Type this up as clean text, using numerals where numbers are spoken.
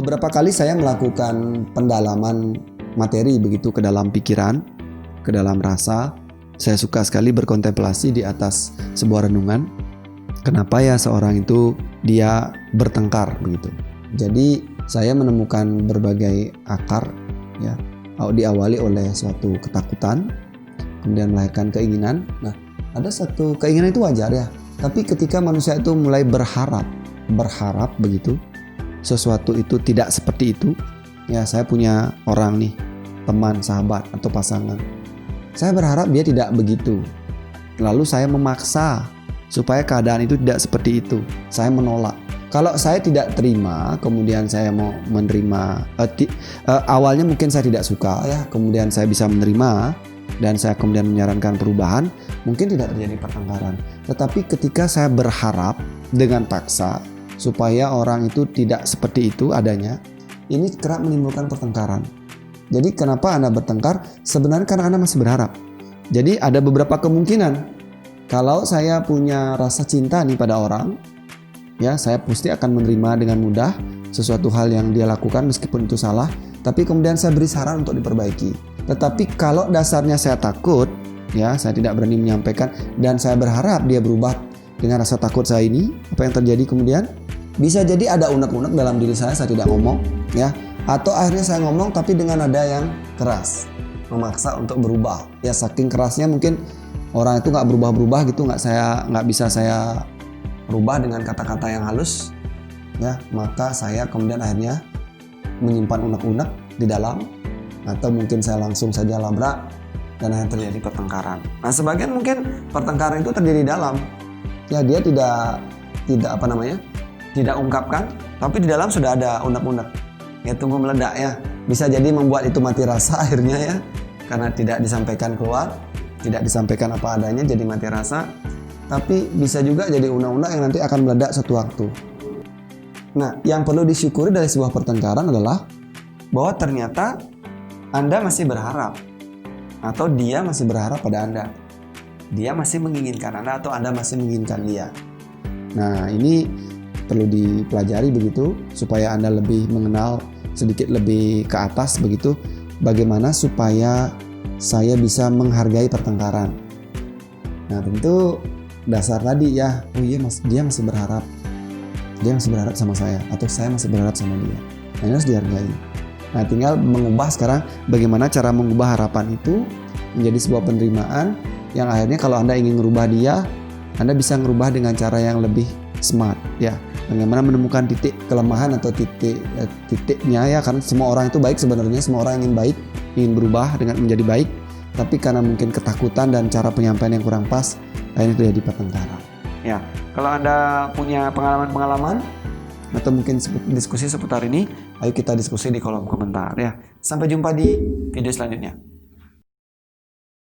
Beberapa kali saya melakukan pendalaman materi begitu ke dalam pikiran, ke dalam rasa. Saya suka sekali berkontemplasi di atas sebuah renungan. Kenapa ya seorang itu dia bertengkar begitu. Jadi saya menemukan berbagai akar ya. Diawali oleh suatu ketakutan, kemudian melahirkan keinginan. Nah, ada satu keinginan itu wajar ya. Tapi ketika manusia itu mulai berharap begitu, sesuatu itu tidak seperti itu. Ya, saya punya orang nih, teman, sahabat atau pasangan. Saya berharap dia tidak begitu. Lalu saya memaksa supaya keadaan itu tidak seperti itu. Saya menolak. Kalau saya tidak terima, kemudian saya mau menerima. Awalnya mungkin saya tidak suka ya, kemudian saya bisa menerima dan saya kemudian menyarankan perubahan, mungkin tidak terjadi pertengkaran. Tetapi ketika saya berharap dengan paksa supaya orang itu tidak seperti itu adanya, ini kerap menimbulkan pertengkaran. Jadi kenapa Anda bertengkar? Sebenarnya karena Anda masih berharap. Jadi ada beberapa kemungkinan. Kalau saya punya rasa cinta nih pada orang, ya saya pasti akan menerima dengan mudah sesuatu hal yang dia lakukan meskipun itu salah, tapi kemudian saya beri saran untuk diperbaiki. Tetapi kalau dasarnya saya takut, ya saya tidak berani menyampaikan dan saya berharap dia berubah dengan rasa takut saya ini, apa yang terjadi kemudian? Bisa jadi ada unek-unek dalam diri saya tidak ngomong, ya. Atau akhirnya saya ngomong tapi dengan nada yang keras, memaksa untuk berubah. Ya saking kerasnya mungkin orang itu nggak berubah-berubah gitu, nggak bisa saya rubah dengan kata-kata yang halus, ya. Maka saya kemudian akhirnya menyimpan unek-unek di dalam, atau mungkin saya langsung saja labrak dan akhirnya terjadi pertengkaran. Nah, sebagian mungkin pertengkaran itu terjadi dalam, ya dia tidak ungkapkan, tapi di dalam sudah ada unek-unek. Ya tunggu meledak ya. Bisa jadi membuat itu mati rasa akhirnya ya, karena tidak disampaikan keluar, tidak disampaikan apa adanya jadi mati rasa. Tapi bisa juga jadi unek-unek yang nanti akan meledak suatu waktu. Nah, yang perlu disyukuri dari sebuah pertengkaran adalah bahwa ternyata Anda masih berharap, atau dia masih berharap pada Anda. Dia masih menginginkan Anda atau Anda masih menginginkan dia. Nah, ini perlu dipelajari begitu supaya Anda lebih mengenal sedikit lebih ke atas begitu, bagaimana supaya saya bisa menghargai pertengkaran. Nah, tentu dasar tadi ya, dia masih berharap. Dia masih berharap sama saya atau saya masih berharap sama dia. Nah, ini harus dihargai. Nah, tinggal mengubah sekarang bagaimana cara mengubah harapan itu menjadi sebuah penerimaan yang akhirnya kalau Anda ingin merubah dia, Anda bisa merubah dengan cara yang lebih smart ya. Bagaimana menemukan titik kelemahan atau titiknya ya, karena semua orang itu baik sebenarnya, semua orang ingin baik, ingin berubah dengan menjadi baik, tapi karena mungkin ketakutan dan cara penyampaian yang kurang pas, akhirnya terjadi pertengkaran. Ya, kalau Anda punya pengalaman-pengalaman atau mungkin diskusi seputar ini, ayo kita diskusi di kolom komentar ya. Sampai jumpa di video selanjutnya.